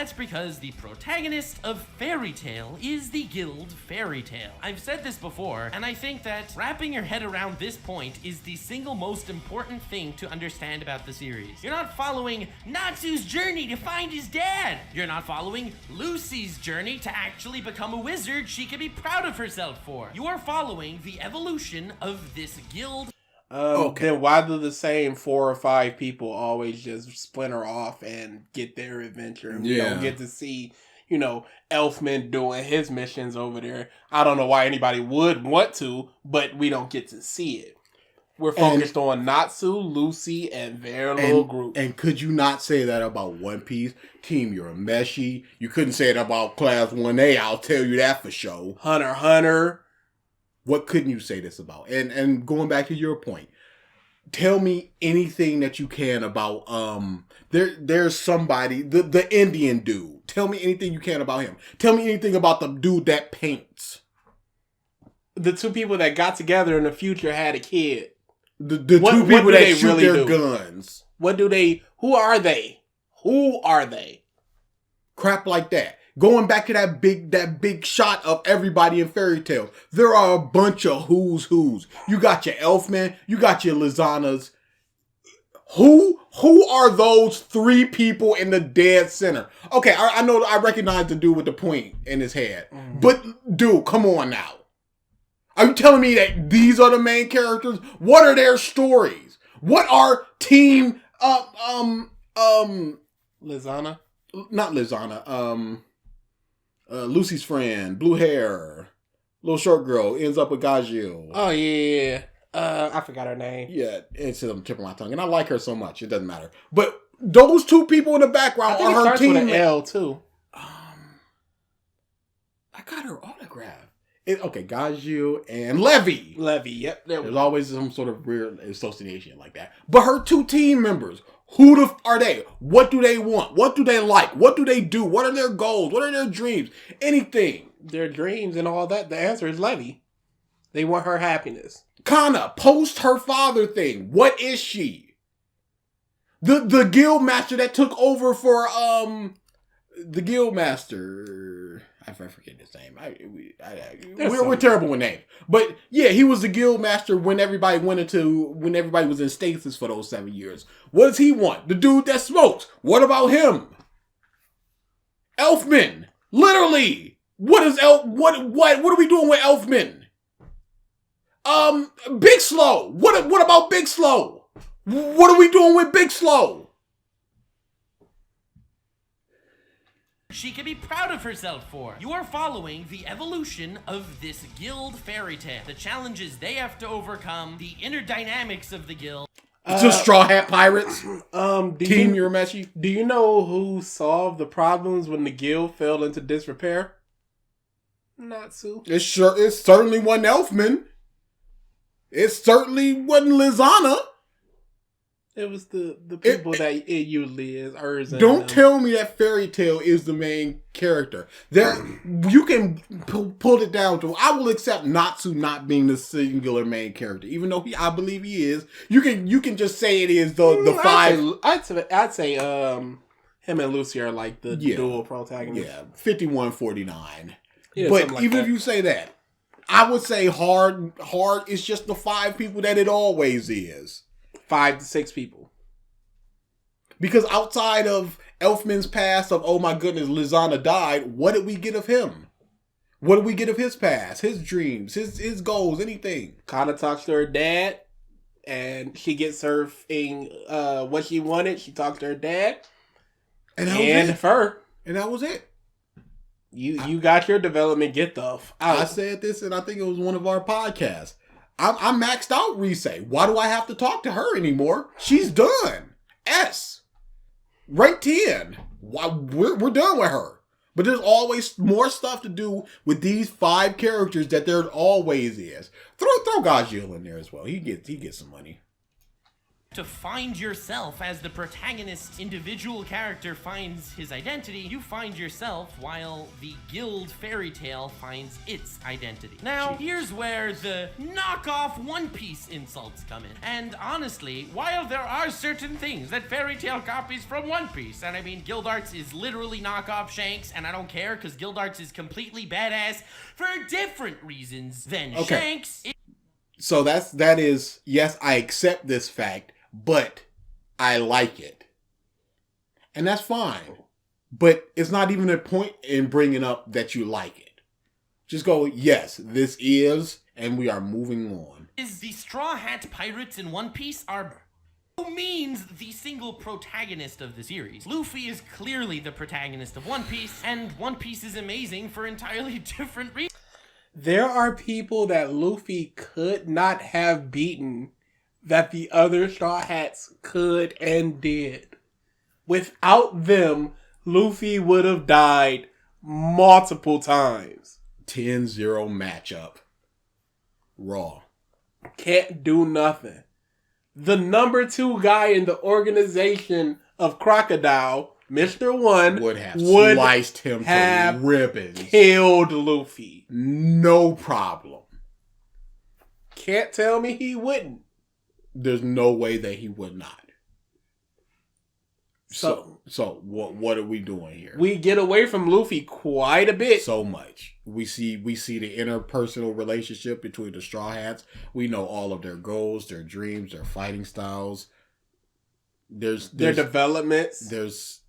that's because the protagonist of Fairy Tail is the Guild Fairy Tail. I've said this before, and I think that wrapping your head around this point is the single most important thing to understand about the series. You're not following Natsu's journey to find his dad. You're not following Lucy's journey to actually become a wizard she can be proud of herself for. You are following the evolution of this guild. Then why do the same 4 or 5 people always just splinter off and get their adventure? And we don't get to see, Elfman doing his missions over there. I don't know why anybody would want to, but we don't get to see it. We're focused on Natsu, Lucy, and their little group. And could you not say that about One Piece? Team Urameshi. You couldn't say it about Class 1A, I'll tell you that for sure. Hunter x Hunter. What couldn't you say this about? And going back to your point, tell me anything that you can about there's somebody, the Indian dude. Tell me anything you can about him. Tell me anything about the dude that paints. The 2 people that got together in the future had a kid. The 2 people that shoot really their guns. Who are they? Who are they? Crap like that. Going back to that big shot of everybody in Fairy Tail, there are a bunch of who's. You got your Elfman, you got your Lizanas. Who are those 3 people in the dead center? Okay, I know I recognize the dude with the point in his head, but dude, come on now. Are you telling me that these are the main characters? What are their stories? What are team Lizana? Not Lizana. Lucy's friend, blue hair, little short girl, ends up with Gajil. Oh, yeah. I forgot her name. Yeah, it's on the tip of my tongue. And I like her so much, it doesn't matter. But those 2 people in the background are her team. With an L, too. I got her autograph. Gajil and Levy. Yep. There's always some sort of weird association like that. But her 2 team members, who are they? What do they want? What do they like? What do they do? What are their goals? What are their dreams? Anything. Their dreams and all that. The answer is Levy. They want her happiness. Kana, post her father thing. What is she? The guild master that took over for the guild master. I forget his name. We're terrible with names. But yeah, he was the guild master when everybody was in stasis for those 7 years. What does he want? The dude that smokes. What about him? Elfman. Literally. What are we doing with Elfman? Big Slow. What about Big Slow? What are we doing with Big Slow? She can be proud of herself for. You are following the evolution of this guild Fairy Tail. The challenges they have to overcome, the inner dynamics of the guild. Just Straw Hat Pirates. Team Urameshi. Do you know who solved the problems when the guild fell into disrepair? Natsu. It certainly wasn't Elfman. It certainly wasn't Lizana. It was the people that it usually is. Urza. Don't tell me that Fairy Tail is the main character. You can pull it down to. I will accept Natsu not being the singular main character, even though I believe he is. You can just say it is the 5. I'd say him and Lucy are like the dual protagonists. Yeah, 51-49. But like even if you say that, I would say hard is just the 5 people that it always is. 5 to 6 people. Because outside of Elfman's past of, oh my goodness, Lizana died, what did we get of him? What did we get of his past, his dreams, his goals, anything? Kana talks to her dad, and she gets her thing, what she wanted. She talks to her dad. And that was it. You got your development, get the out. I said this, and I think it was one of our podcasts. I'm maxed out, Rise. Why do I have to talk to her anymore? She's done. S. Rank 10. We're done with her. But there's always more stuff to do with these 5 characters that there always is. Throw Gajil in there as well. He gets some money. to find yourself as the protagonist individual character finds his identity, you find yourself while the guild fairy tale finds its identity. Now, here's where the knockoff One Piece insults come in. And honestly, while there are certain things that fairy tale copies from One Piece, and I mean, Guild Arts is literally knockoff Shanks, and I don't care because Guild Arts is completely badass for different reasons than Shanks. So that is, yes, I accept this fact, but I like it. And that's fine. But it's not even a point in bringing up that you like it. Just go, yes, this is, and we are moving on. Is the Straw Hat Pirates in One Piece are who means the single protagonist of the series. Luffy is clearly the protagonist of One Piece, and One Piece is amazing for entirely different reasons. There are people that Luffy could not have beaten that the other Straw Hats could and did. Without them, Luffy would have died multiple times. 10-0 matchup. Raw. Can't do nothing. The number 2 guy in the organization of Crocodile, Mr. One, would have sliced him to ribbons. Killed Luffy. No problem. Can't tell me he wouldn't. There's no way that he would not. So what are we doing here? We get away from Luffy quite a bit. So much. We see the interpersonal relationship between the Straw Hats. We know all of their goals, their dreams, their fighting styles. There's their developments.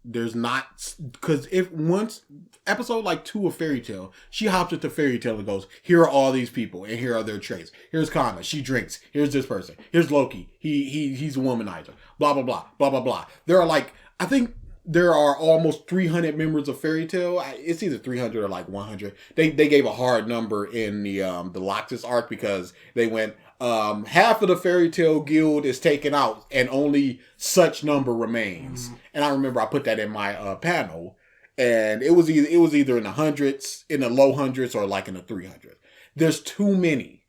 There's not, because if once episode like 2 of Fairy Tail, she hops into Fairy Tail and goes, here are all these people and here are their traits. Here's Kana, she drinks. Here's this person. Here's Loki. He's a womanizer. Blah blah blah blah blah blah. There are like, I think there are almost 300 members of Fairy Tail. It's either 300 or like 100. They gave a hard number in the Loxus arc because they went, half of the Fairy Tail guild is taken out and only such number remains. Mm-hmm. And I remember I put that in my panel, and it was either in the hundreds, in the low hundreds, or like in the 300s. There's too many.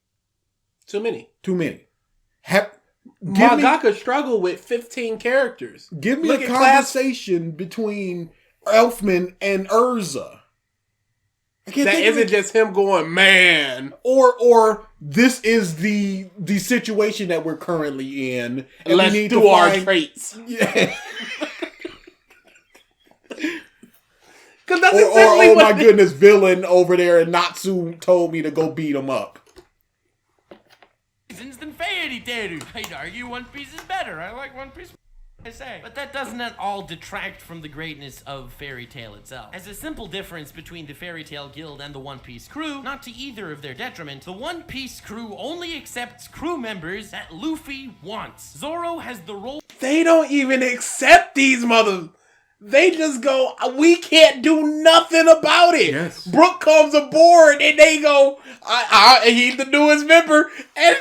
Mangaka struggled with 15 characters. Give me a conversation between Elfman and Urza. That isn't just him going, man. Or this is the situation that we're currently in. And let's do our traits. Yeah. Because that's essentially oh my goodness, villain over there, and Natsu told me to go beat him up. Than Fairy Tail. I'd argue One Piece is better. I like One Piece, I say. But that doesn't at all detract from the greatness of Fairy Tail itself. As a simple difference between the Fairy Tail Guild and the One Piece crew, not to either of their detriment, the One Piece crew only accepts crew members that Luffy wants. Zoro has the role. They don't even accept these mothers. They just go, we can't do nothing about it. Yes. Brook comes aboard and they go, he's the newest member. And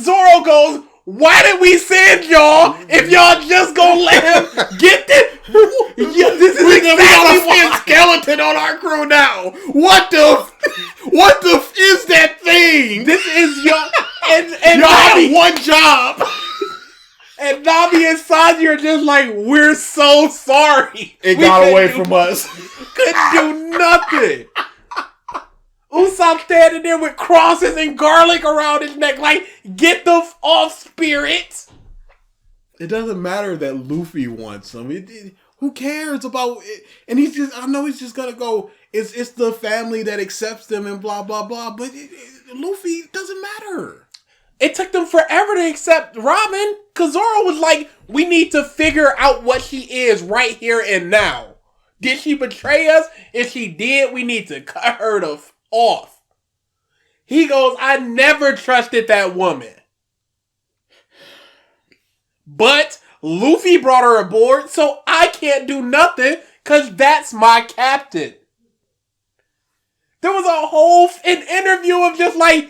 Zoro goes, why did we send y'all if y'all just gonna let him get this? Yeah, this is exactly why skeleton on our crew now. What the is that thing? This is your and y'all have one job. And Nami and Sanji are just like, we're so sorry. It got away from us. Couldn't do nothing. Usopp standing there with crosses and garlic around his neck like, get the off, spirit. It doesn't matter that Luffy wants him. Who cares about it? And I know he's just going to go, it's the family that accepts them and blah, blah, blah. But Luffy, it doesn't matter. It took them forever to accept Robin. Because Zoro was like, we need to figure out what she is right here and now. Did she betray us? If she did, we need to cut her off. He goes, I never trusted that woman. But Luffy brought her aboard, so I can't do nothing because that's my captain. There was a whole interview of just like,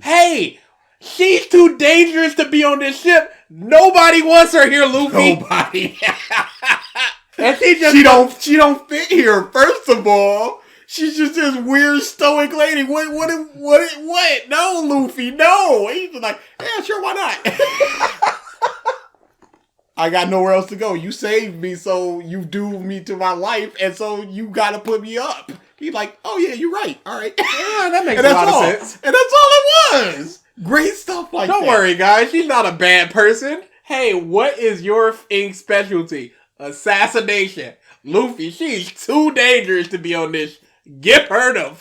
hey, she's too dangerous to be on this ship. Nobody wants her here, Luffy. Nobody. And she don't fit here. First of all, She's just this weird stoic lady. What? No, Luffy, no. He's just like, yeah, sure, why not? I got nowhere else to go. You saved me, so you doomed me to my life, and so you gotta put me up. He's like, oh yeah, you're right. All right. Yeah, that makes a lot of sense. And that's all it was. Great stuff like that. Don't worry, guys. She's not a bad person. Hey, what is your ink specialty? Assassination. Luffy, she's too dangerous to be on this. Get her the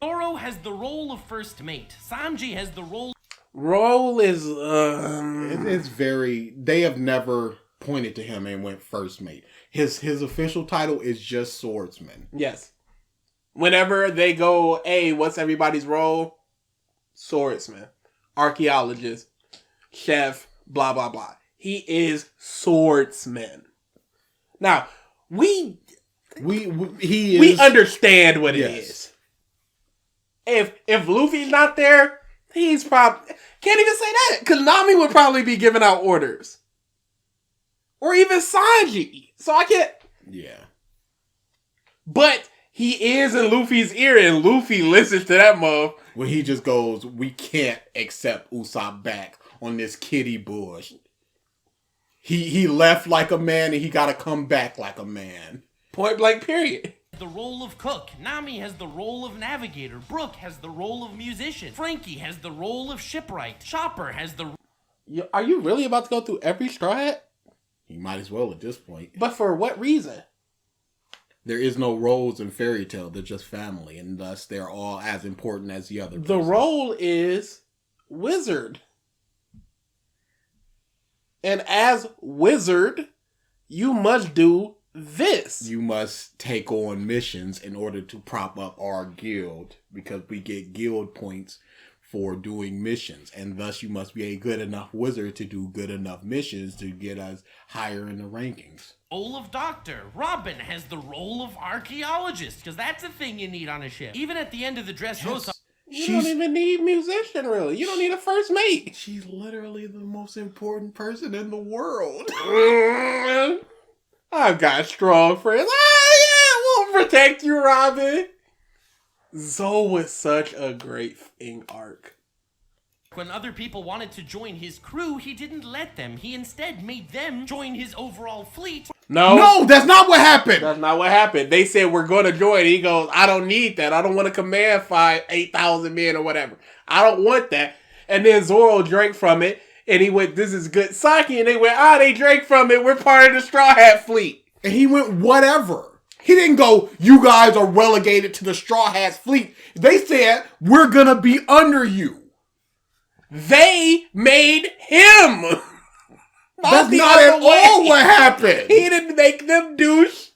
Zoro has the role of first mate. Sanji has the role is it's very. They have never pointed to him and went first mate. His official title is just swordsman. Yes. Whenever they go, hey, what's everybody's role? Swordsman, archaeologist, chef, blah blah blah. He is swordsman. Now we understand what it is. If Luffy's not there, he's probably can't even say that because Nami would probably be giving out orders, or even Sanji. So I can't. Yeah, but he is in Luffy's ear, and Luffy listens to that move. When he just goes, "We can't accept Usopp back on this kitty bush." He left like a man, and he got to come back like a man. Point blank. Period. The role of cook. Nami has the role of navigator. Brook has the role of musician. Frankie has the role of shipwright. Chopper has the... Are you really about to go through every Straw Hat? You might as well at this point. But for what reason? There is no roles in Fairy Tail. They're just family, and thus they're all as important as the other. The role is wizard. And as wizard, you must do this. You must take on missions in order to prop up our guild, because we get guild points for doing missions, and thus you must be a good enough wizard to do good enough missions to get us higher in the rankings. Role of doctor. Robin has the role of archaeologist, because that's a thing you need on a ship. Even at the end of the Dressrosa... You don't even need musician, really. You don't need a first mate. She's literally the most important person in the world. I've got strong friends. Oh, yeah, we'll protect you, Robin. Zoe was such a great arc. When other people wanted to join his crew, he didn't let them. He instead made them join his overall fleet. No, that's not what happened. That's not what happened. They said, we're going to join. He goes, I don't need that. I don't want to command 8,000 men or whatever. I don't want that. And then Zoro drank from it. And he went, this is good sake. And they went, they drank from it. We're part of the Straw Hat fleet. And he went, whatever. He didn't go, you guys are relegated to the Straw Hats fleet. They said, we're going to be under you. They made him. That's not at all what happened. He didn't make them douche.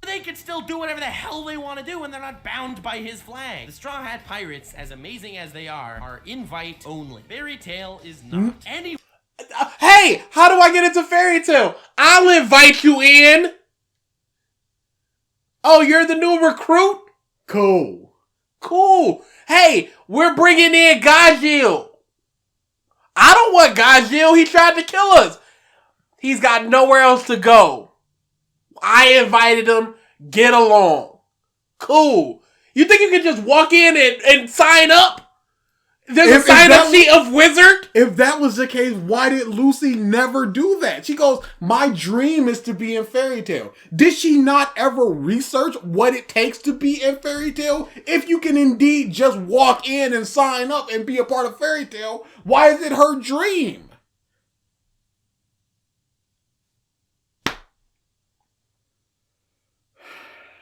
They could still do whatever the hell they want to do, and they're not bound by his flag. The Straw Hat Pirates, as amazing as they are invite only. Fairy Tail is not. Hey, how do I get into Fairy Tail? I'll invite you in. Oh, you're the new recruit? Cool. Hey, we're bringing in Gajil. I don't want Gajil. He tried to kill us. He's got nowhere else to go. I invited him. Get along. Cool. You think you can just walk in and sign up? There's a sign-up sheet of wizard? If that was the case, why did Lucy never do that? She goes, my dream is to be in Fairy Tail. Did she not ever research what it takes to be in Fairy Tail? If you can indeed just walk in and sign up and be a part of Fairy Tail, why is it her dream?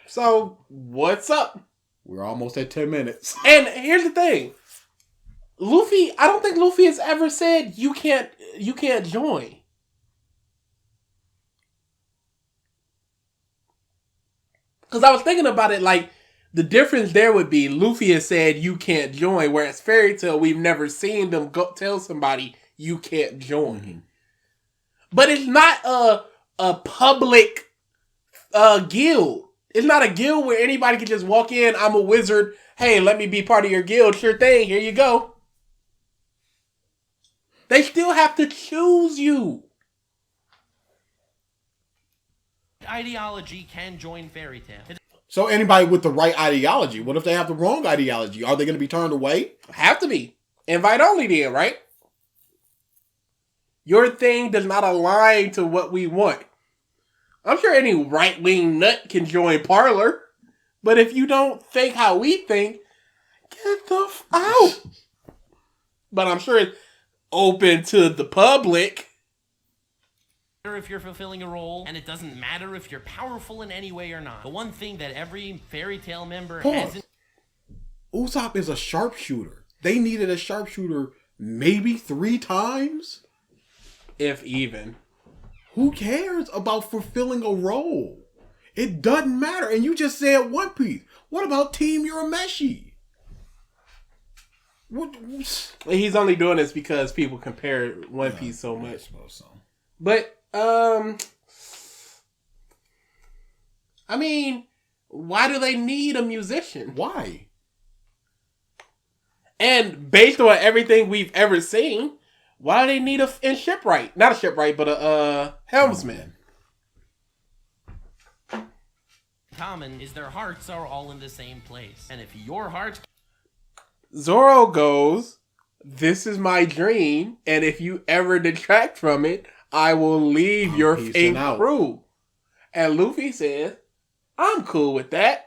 So, what's up? We're almost at 10 minutes. And here's the thing. Luffy, I don't think Luffy has ever said you can't join. Because I was thinking about it, like, the difference there would be Luffy has said you can't join, whereas Fairy Tail, we've never seen them tell somebody you can't join. Mm-hmm. But it's not a public guild. It's not a guild where anybody can just walk in, I'm a wizard, hey, let me be part of your guild, sure thing, here you go. They still have to choose you. Ideology can join Fairy Tail. So anybody with the right ideology, what if they have the wrong ideology? Are they going to be turned away? Have to be. Invite only then, right? Your thing does not align to what we want. I'm sure any right-wing nut can join Parlor. But if you don't think how we think, get the out. But I'm sure it's open to the public. If you're fulfilling a role, and it doesn't matter if you're powerful in any way or not. The one thing that every fairy tale member has... Usopp is a sharpshooter. They needed a sharpshooter maybe 3 times? If even. Who cares about fulfilling a role? It doesn't matter. And you just said One Piece. What about Team Urameshi? He's only doing this because people compare One Piece so much. I suppose so. But, I mean, why do they need a musician? Why? And based on everything we've ever seen, why do they need a shipwright? Not a shipwright, but a helmsman. Common is their hearts are all in the same place. And if your heart... Zoro goes, this is my dream, and if you ever detract from it, I will leave your fake crew. And Luffy says, I'm cool with that.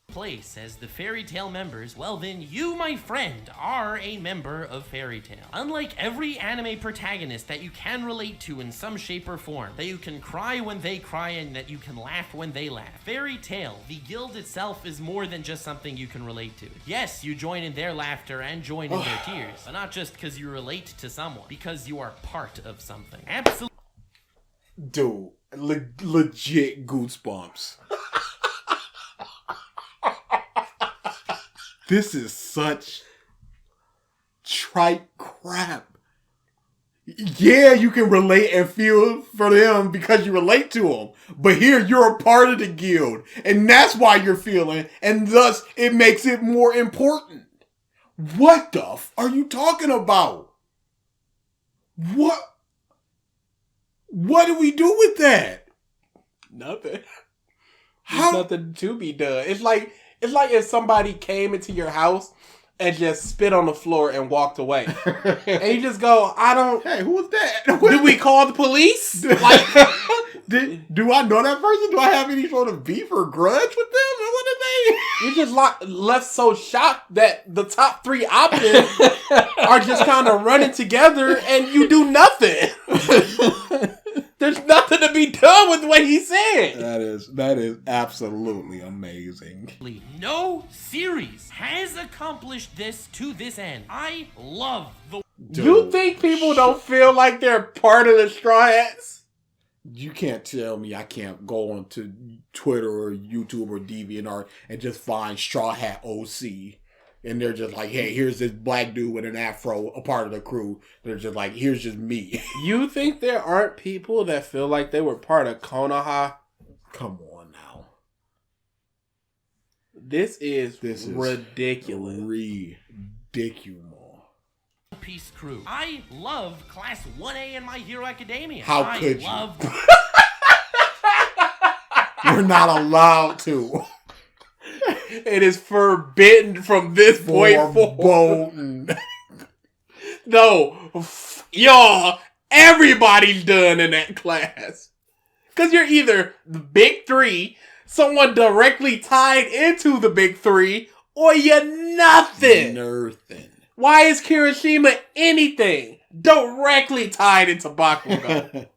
Place as the fairy tale members, well then you, my friend, are a member of fairy tale. Unlike every anime protagonist that you can relate to in some shape or form, that you can cry when they cry and that you can laugh when they laugh. Fairy tale, the guild itself, is more than just something you can relate to. Yes, you join in their laughter and join in their tears, but not just because you relate to someone, because you are part of something. Absolutely. Dude, legit goosebumps. This is such trite crap. Yeah, you can relate and feel for them because you relate to them. But here, you're a part of the guild. And that's why you're feeling. And thus, it makes it more important. What the f are you talking about? What do we do with that? Nothing. There's nothing to be done. It's like if somebody came into your house and just spit on the floor and walked away. And you just go, Hey, who was that? Did we call the police? Do I know that person? Do I have any sort of beef or grudge with them? What did they? You just left so shocked that the top 3 options are just kind of running together and you do nothing. There's nothing to be done with what he said. That is absolutely amazing. No series has accomplished this to this end. I love the... You think people don't feel like they're part of the Straw Hats? You can't tell me I can't go onto Twitter or YouTube or DeviantArt and just find Straw Hat OC. And they're just like, hey, here's this black dude with an afro, a part of the crew. They're just like, here's just me. You think there aren't people that feel like they were part of Konoha? Come on now. This is ridiculous. Ridiculous. Peace crew. I love Class 1A in My Hero Academia. How could you? You're not allowed to. It is forbidden from this point forward. No, y'all, everybody's done in that class. Because you're either the big 3, someone directly tied into the big 3, or you're nothing. Nothing. Why is Kirishima anything directly tied into Bakugo?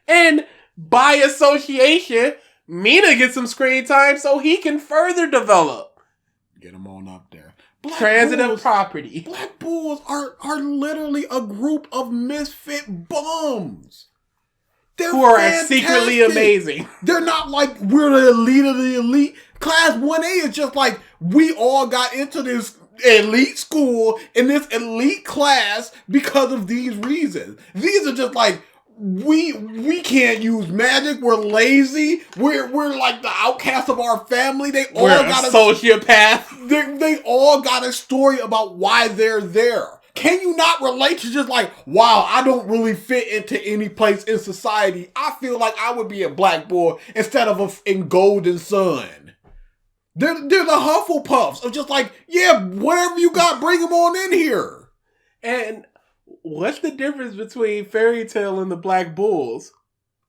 And by association, Mina gets some screen time so he can further develop. Get him on up there. Transitive property. Black Bulls are literally a group of misfit bums. Who are secretly amazing. They're not like we're the elite of the elite. Class 1A is just like we all got into this elite school in this elite class because of these reasons. These are just like we can't use magic. We're lazy. We're like the outcast of our family. We're a sociopath. They all got a story about why they're there. Can you not relate to just like, wow, I don't really fit into any place in society. I feel like I would be a black boy instead of in Golden Sun. They're the Hufflepuffs of just like, yeah, whatever you got, bring them on in here. And what's the difference between Fairy Tail and the Black Bulls?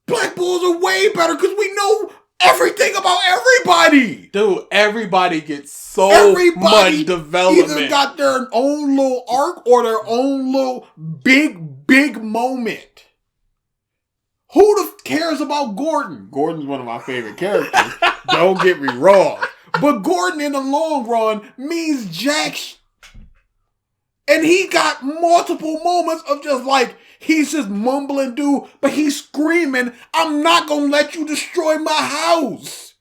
Black Bulls are way better because we know everything about everybody. Dude, everybody gets so much development. Either got their own little arc or their own little big moment. Who cares about Gordon? Gordon's one of my favorite characters. Don't get me wrong. But Gordon in the long run means jack and he got multiple moments of just like, he's just mumbling, dude, but he's screaming, I'm not gonna let you destroy my house.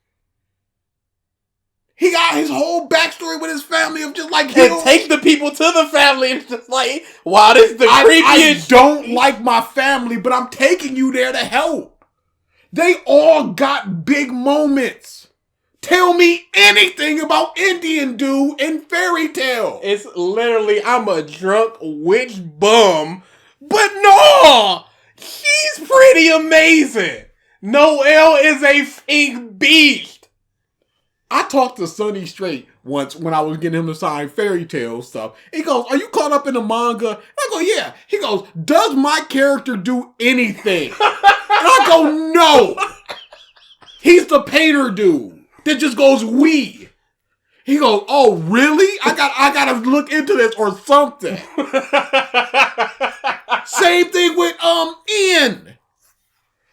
He got his whole backstory with his family of just like, and take the people to the family. And it's just like, wow, this is the creepiest. I don't like my family, but I'm taking you there to help. They all got big moments. Tell me anything about Indian dude in Fairy Tail. It's literally, I'm a drunk witch bum. But no, he's pretty amazing. Noelle is a fake beast. I talked to Sonny Straight once when I was getting him to sign Fairy Tail stuff. He goes, are you caught up in the manga? And I go, yeah. He goes, does my character do anything? And I go, no. He's the painter dude that just goes, we. He goes, oh, really? I gotta look into this or something. Same thing with Ian.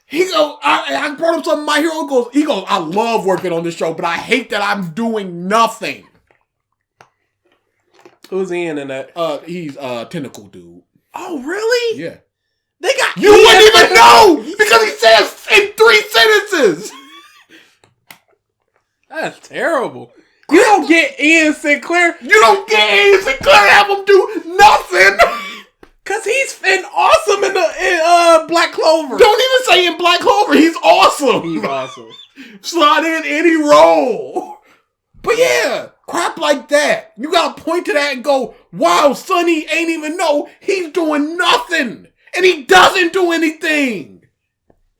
He goes, I brought him something. My hero goes, I love working on this show, but I hate that I'm doing nothing. Who's Ian in that? He's Tentacle dude. Oh, really? Yeah. They got you wouldn't even know because he says in 3 sentences. That's terrible. You don't get Ian Sinclair. You don't get Ian Sinclair. Have him do nothing. Cause he's awesome in Black Clover. Don't even say in Black Clover. He's awesome. He's awesome. Slot in any role. But yeah, crap like that. You gotta point to that and go, wow, Sonny ain't even know he's doing nothing. And he doesn't do anything.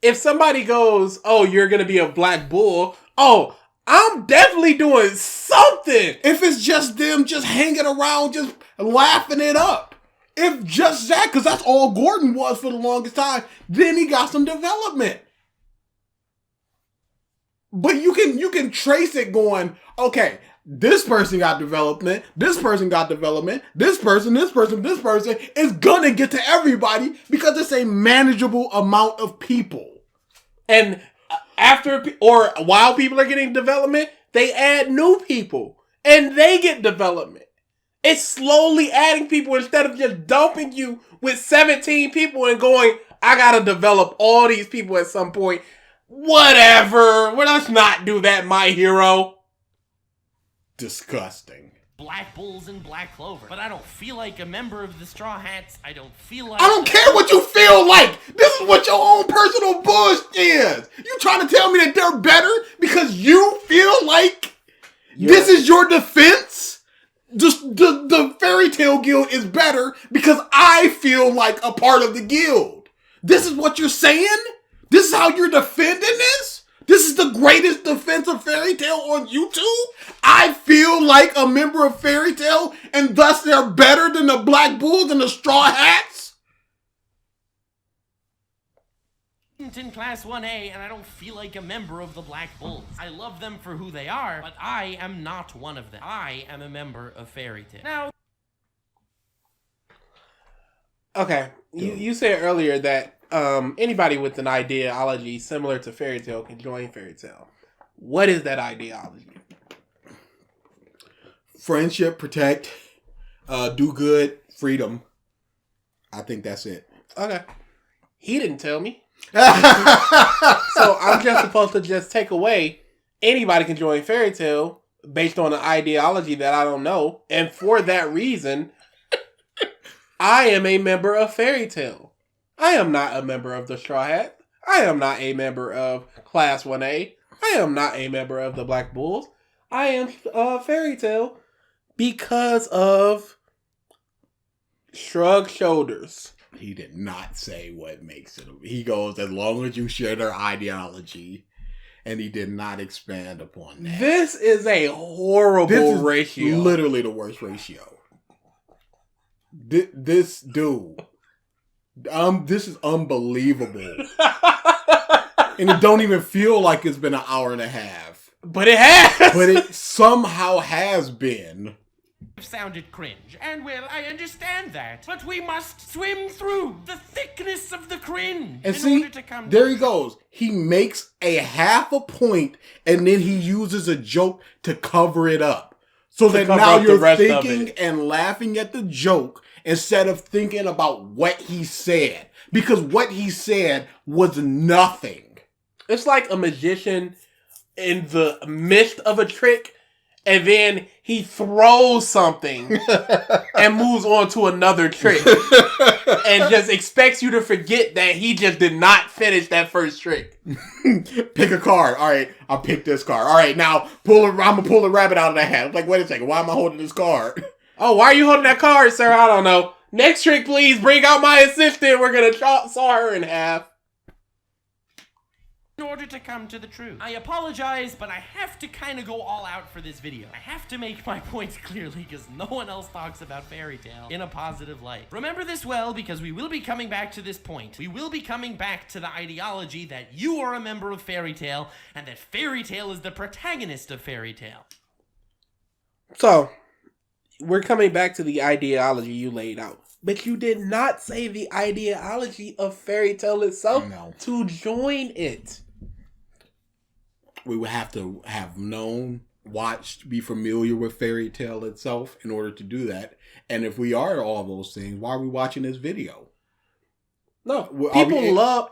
If somebody goes, oh, you're gonna be a Black Bull. Oh, I'm definitely doing something. If it's just them just hanging around, just laughing it up. If just that, because that's all Gordon was for the longest time, then he got some development. But you can trace it going, okay, this person got development, this person got development, this person is gonna get to everybody because it's a manageable amount of people. And after or while people are getting development, they add new people and they get development. It's slowly adding people instead of just dumping you with 17 people and going, I gotta develop all these people at some point. Whatever. Well, let's not do that, my hero. Disgusting. Black Bulls and Black Clover. But I don't feel like a member of the Straw Hats. I don't care what you feel like. This is what your own personal bullshit is. You trying to tell me that they're better because you feel like this is your defense? The Fairy Tail Guild is better because I feel like a part of the guild. This is what you're saying? This is how you're defending this? This is the greatest defense of Fairy Tail on YouTube? I feel like a member of Fairy Tail and thus they're better than the Black Bulls and the Straw Hats? In Class 1A, and I don't feel like a member of the Black Bulls. I love them for who they are, but I am not one of them. I am a member of Fairy Tail. Now, okay, you said earlier that anybody with an ideology similar to Fairy Tail can join Fairy Tail. What is that ideology? Friendship, protect, do good, freedom. I think that's it. Okay. He didn't tell me. So I'm just supposed to just take away anybody can join Fairy Tail based on an ideology that I don't know. And for that reason, I am a member of Fairy Tail. I am not a member of the Straw Hat. I am not a member of Class 1A. I am not a member of the Black Bulls. I am Fairy Tail because of Shrug shoulders. He did not say what makes it. He goes, as long as you share their ideology. And he did not expand upon that. This is a horrible ratio. Literally the worst ratio. This dude. This is unbelievable. And it don't even feel like it's been an hour and a half. But it has. But it somehow has been. Sounded cringe, and well, I understand that, but we must swim through the thickness of the cringe and in order to come. There he goes. He makes a half a point, and then he uses a joke to cover it up, so that now you're thinking and laughing at the joke instead of thinking about what he said, because what he said was nothing. It's like a magician in the midst of a trick. And then he throws something and moves on to another trick. And just expects you to forget that he just did not finish that first trick. Pick a card. All right, I'll pick this card. All right, now I'm going to pull a rabbit out of the hat. I'm like, wait a second, why am I holding this card? Oh, why are you holding that card, sir? I don't know. Next trick, please. Bring out my assistant. We're going to saw her in half. In order to come to the truth. I apologize, but I have to kind of go all out for this video. I have to make my points clearly because no one else talks about Fairy Tail in a positive light. Remember this well because we will be coming back to this point. We will be coming back to the ideology that you are a member of Fairy Tail and that Fairy Tail is the protagonist of Fairy Tail. So, we're coming back to the ideology you laid out. But you did not say the ideology of Fairy Tail itself to join it. We would have to have known, watched, be familiar with Fairy Tail itself in order to do that. And if we are all those things, why are we watching this video? No, people love.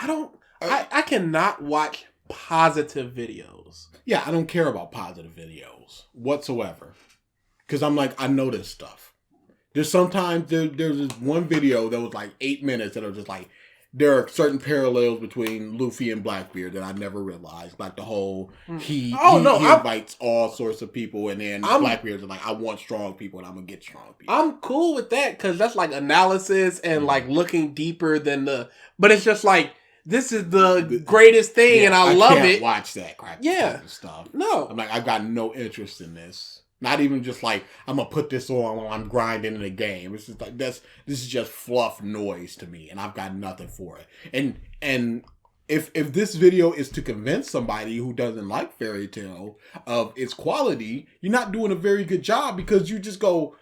I cannot watch positive videos. Yeah, I don't care about positive videos whatsoever. Because I'm like, I know this stuff. There's sometimes there's this one video that was like 8 minutes that are just like, there are certain parallels between Luffy and Blackbeard that I never realized. Like the whole, he invites all sorts of people, and then Blackbeard's like, I want strong people, and I'm going to get strong people. I'm cool with that, because that's like analysis and like looking deeper than but it's just like, this is the greatest thing, and I love it. I can't watch that crap stuff. No. I'm like, I've got no interest in this. Not even just like, I'm going to put this on while I'm grinding in a game. It's just like, this is just fluff noise to me, and I've got nothing for it. And if this video is to convince somebody who doesn't like Fairy Tail of its quality, you're not doing a very good job, because you just go,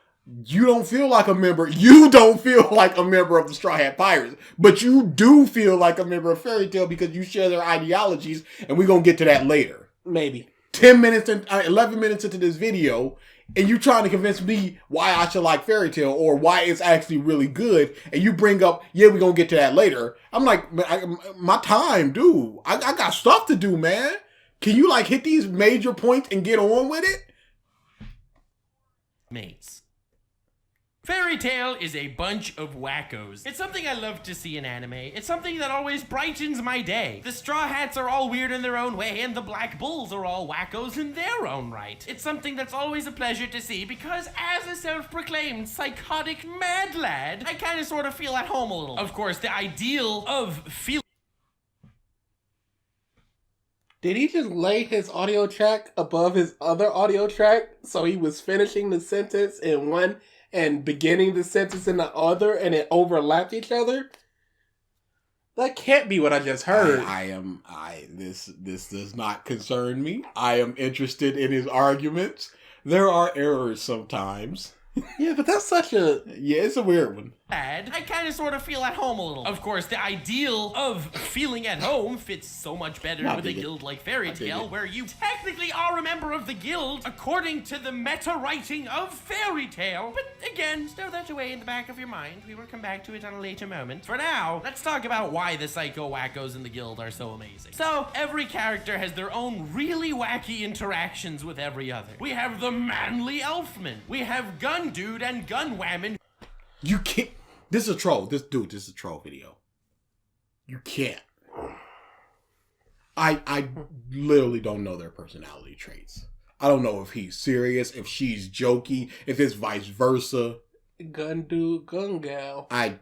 you don't feel like a member. You don't feel like a member of the Straw Hat Pirates, but you do feel like a member of Fairy Tail because you share their ideologies, and we're going to get to that later. Maybe. 10 minutes and 11 minutes into this video, and you trying to convince me why I should like Fairy Tail or why it's actually really good, and you bring up, we're going to get to that later. I'm like, my time, dude. I got stuff to do, man. Can you like hit these major points and get on with it? Mates. Fairy Tail is a bunch of wackos. It's something I love to see in anime. It's something that always brightens my day. The Straw Hats are all weird in their own way, and the Black Bulls are all wackos in their own right. It's something that's always a pleasure to see, because as a self-proclaimed psychotic mad lad, I kind of sort of feel at home a little. Of course, the ideal of feeling... Did he just lay his audio track above his other audio track, so he was finishing the sentence in one and beginning the sentence in the other, and it overlapped each other? That can't be what I just heard. This does not concern me. I am interested in his arguments. There are errors sometimes. Yeah, but that's such a... Yeah, it's a weird one. I kind of sort of feel at home a little. Of course, the ideal of feeling at home fits so much better with a guild like Fairy Tail, where you technically are a member of the guild according to the meta writing of Fairy Tail. But again, stow that away in the back of your mind. We will come back to it on a later moment. For now, let's talk about why the psycho wackos in the guild are so amazing. So, every character has their own really wacky interactions with every other. We have the manly elfman. We have Gun Dude and Gun Whammon. You can't. This is a troll. This is a troll video. You can't. I literally don't know their personality traits. I don't know if he's serious, if she's jokey, if it's vice versa. Gun dude, gun gal. I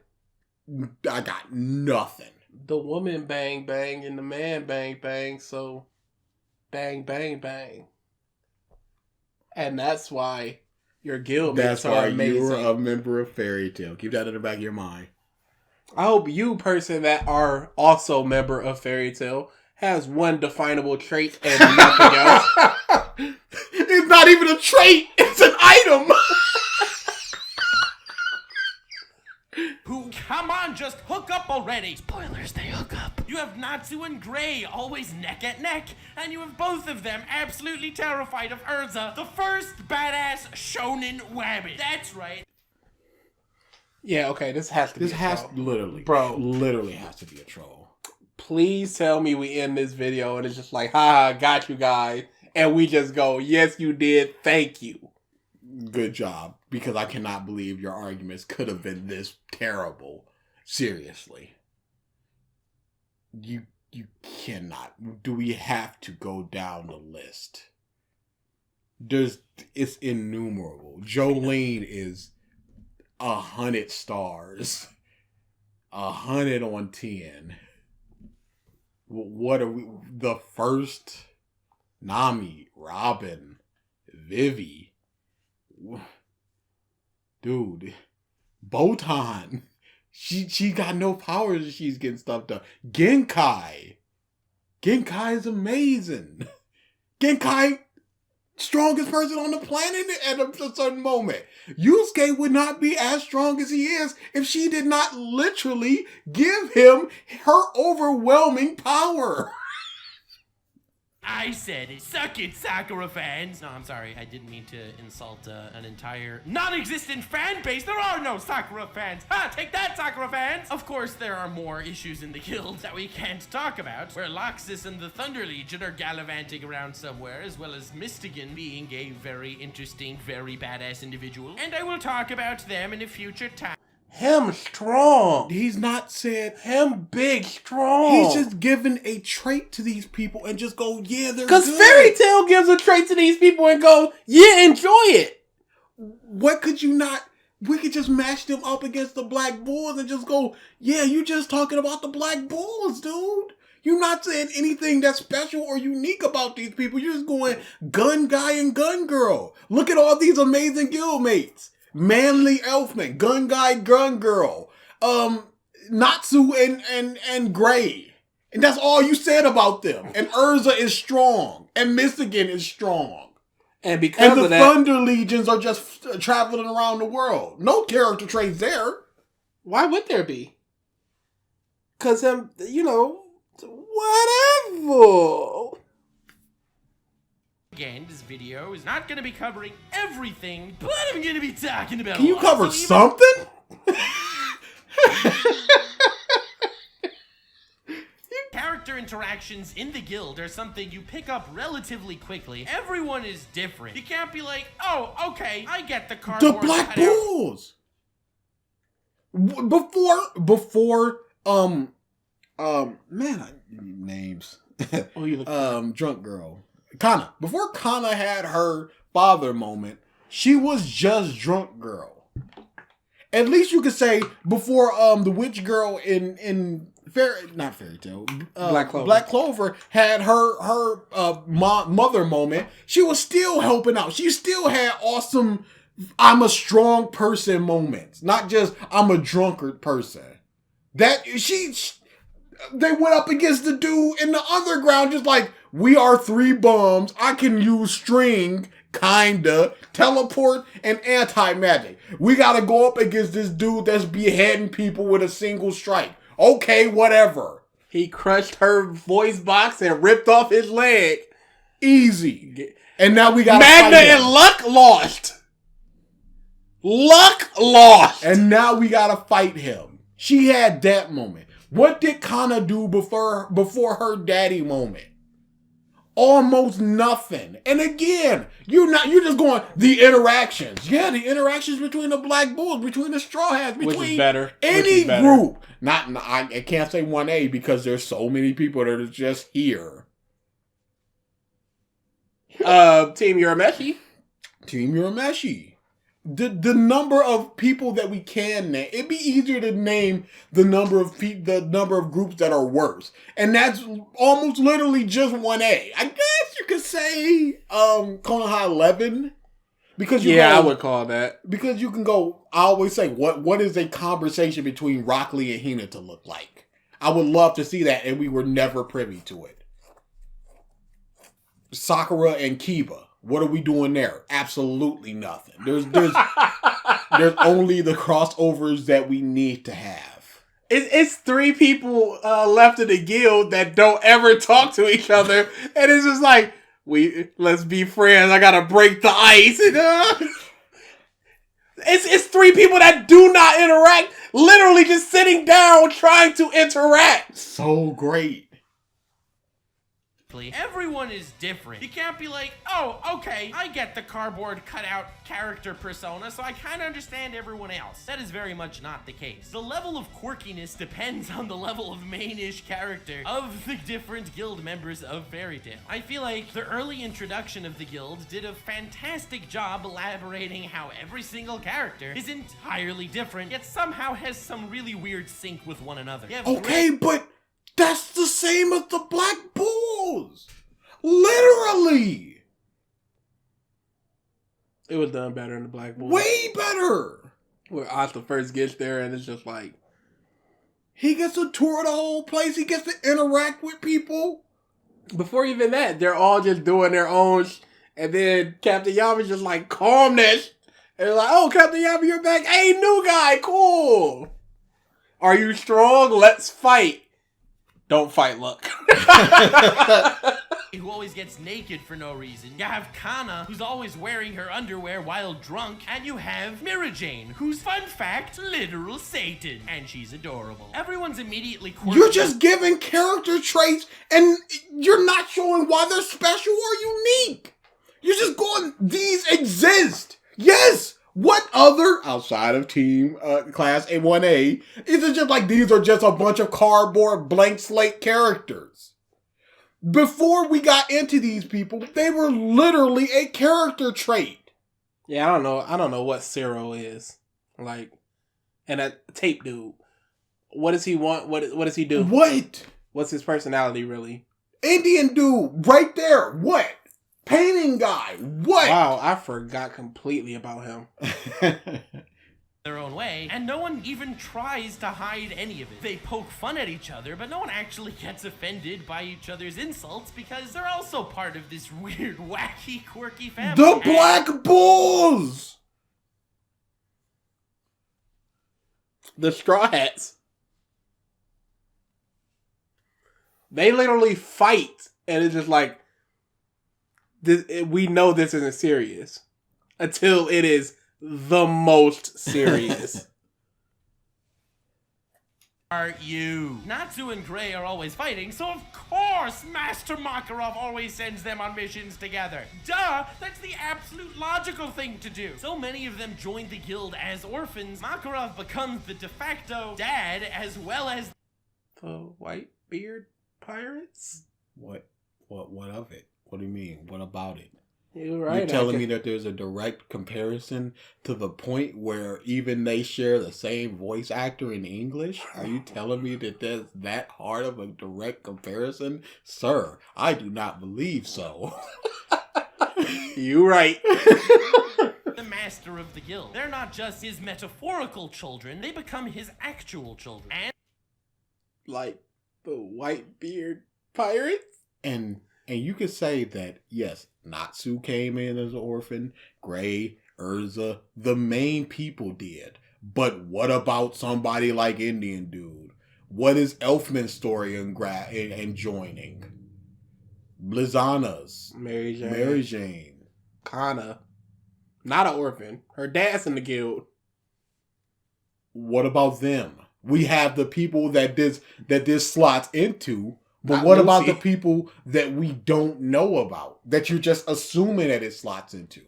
got nothing. The woman bang bang and the man bang bang, so bang bang bang. And that's why your guildmates are amazing. That's why you're a member of Fairy Tail. Keep that in the back of your mind. I hope you, person that are also a member of Fairy Tail, has one definable trait and nothing else. It's not even a trait. It's an item. Come on, just hook up already. Spoilers, they hook up. You have Natsu and Gray always neck at neck, and you have both of them absolutely terrified of Urza, the first badass shonen wabbit. That's right. Yeah, okay, this has to be a troll. Literally has to be a troll. Please tell me we end this video and it's just like, haha, got you guys. And we just go, yes, you did. Thank you. Good job. Because I cannot believe your arguments could have been this terrible. Seriously. You cannot. Do we have to go down the list? It's innumerable. Jolene is 100 stars. 100 on 10. What are we? The first Nami, Robin, Vivi. Dude, Botan. She got no powers and she's getting stuff done. Genkai is amazing. Genkai, strongest person on the planet at a certain moment. Yusuke would not be as strong as he is if she did not literally give him her overwhelming power. I said it. Suck it, Sakura fans. No, I'm sorry. I didn't mean to insult an entire non-existent fan base. There are no Sakura fans. Ha! Take that, Sakura fans! Of course, there are more issues in the guild that we can't talk about, where Loxus and the Thunder Legion are gallivanting around somewhere, as well as Mystigan being a very interesting, very badass individual. And I will talk about them in a future time. Him strong. He's not said. Him big strong. He's just giving a trait to these people and just go, yeah, they're good. Because Fairy Tail gives a trait to these people and go, yeah, enjoy it. What could you not? We could just match them up against the Black Bulls and just go, yeah, you just talking about the Black Bulls, dude. You're not saying anything that's special or unique about these people. You're just going gun guy and gun girl. Look at all these amazing guildmates. Manly Elfman, gun guy, gun girl, Natsu and Gray. And that's all you said about them. And Urza is strong. And Mystigan is strong. And because of that, Thunder Legions are just traveling around the world. No character traits there. Why would there be? Because, whatever. Again, this video is not going to be covering everything, but I'm going to be talking about. Can you cover something? Character interactions in the guild are something you pick up relatively quickly. Everyone is different. You can't be like, oh, okay, I get the cardboard. The Black Bulls. Before, names. Oh, you look Drunk Girl. Kana. Before Kana had her father moment, she was just Drunk Girl. At least you could say before the witch girl in not Fairy Tail, Black Clover had her mother moment. She was still helping out. She still had awesome I'm a strong person moments, not just I'm a drunkard person. That they went up against the dude in the underground, just like, we are 3 bums. I can use string, kinda, teleport, and anti-magic. We gotta go up against this dude that's beheading people with a single strike. Okay, whatever. He crushed her voice box and ripped off his leg. Easy. And now we gotta Magna and Luck lost. Luck lost. And now we gotta fight him. She had that moment. What did Kana do before her daddy moment? Almost nothing. And again, you're just going, the interactions. Yeah, the interactions between the Black Bulls, between the Straw Hats, between any group. I can't say 1A because there's so many people that are just here. Team Urameshi. Team Urameshi. The number of people that we can name, it'd be easier to name the number of groups that are worse, and that's almost literally just 1A. I guess you could say Konoha 11, because I would call that, because you can go. I always say, what is a conversation between Rock Lee and Hinata look like? I would love to see that, and we were never privy to it. Sakura and Kiba. What are we doing there? Absolutely nothing. There's only the crossovers that we need to have. It's 3 people left in the guild that don't ever talk to each other, and it's just like, let's be friends. I gotta break the ice. It's 3 people that do not interact. Literally just sitting down trying to interact. So great. Everyone is different. You can't be like, oh, okay, I get the cardboard cutout character persona, so I kind of understand everyone else. That is very much not the case. The level of quirkiness depends on the level of main-ish character of the different guild members of Fairy Tail. I feel like the early introduction of the guild did a fantastic job elaborating how every single character is entirely different, yet somehow has some really weird sync with one another. Okay, but that's the same as the Black Bulls. Literally. It was done better in the Black Bulls. Way better. Where Asta first gets there and it's just like, he gets to tour the whole place. He gets to interact with people. Before even that, they're all just doing their own and then Captain Yami's just like, calmness. And they're like, oh, Captain Yami, you're back. Hey, new guy, cool. Are you strong? Let's fight. Don't fight, look. Who always gets naked for no reason. You have Kana, who's always wearing her underwear while drunk. And you have Mira Jane, who's, fun fact, literal Satan. And she's adorable. Everyone's immediately quirky. You're just giving character traits and you're not showing why they're special or unique. You're just going, these exist. Yes. What other, outside of Team Class A1A, is it just like these are just a bunch of cardboard blank slate characters? Before we got into these people, they were literally a character trait. Yeah, I don't know what Zero is. Like, and that tape dude. What does he want? What does he do? What? What's his personality really? Indian dude, right there. What? Painting guy. What? Wow, I forgot completely about him. Their own way, and no one even tries to hide any of it. They poke fun at each other, but no one actually gets offended by each other's insults because they're also part of this weird, wacky, quirky family. The Black Bulls! The Straw Hats. They literally fight, and it's just like, we know this isn't serious until it is the most serious. Are you? Natsu and Gray are always fighting, so of course Master Makarov always sends them on missions together. Duh! That's the absolute logical thing to do. So many of them joined the guild as orphans, Makarov becomes the de facto dad as well as the Whitebeard Pirates? What of it? What do you mean? What about it? You're right. You're telling me that there's a direct comparison to the point where even they share the same voice actor in English? Are you telling me that there's that hard of a direct comparison? Sir, I do not believe so. You're right. The master of the guild. They're not just his metaphorical children, they become his actual children. And like the Whitebeard Pirates? And you could say that, yes, Natsu came in as an orphan, Gray, Urza, the main people did. But what about somebody like Indian Dude? What is Elfman's story in joining? Blizana's. Mary Jane. Kana. Not an orphan. Her dad's in the guild. What about them? We have the people that this slots into. But Not what Lucy. about the people that we don't know about? That you're just assuming that it slots into?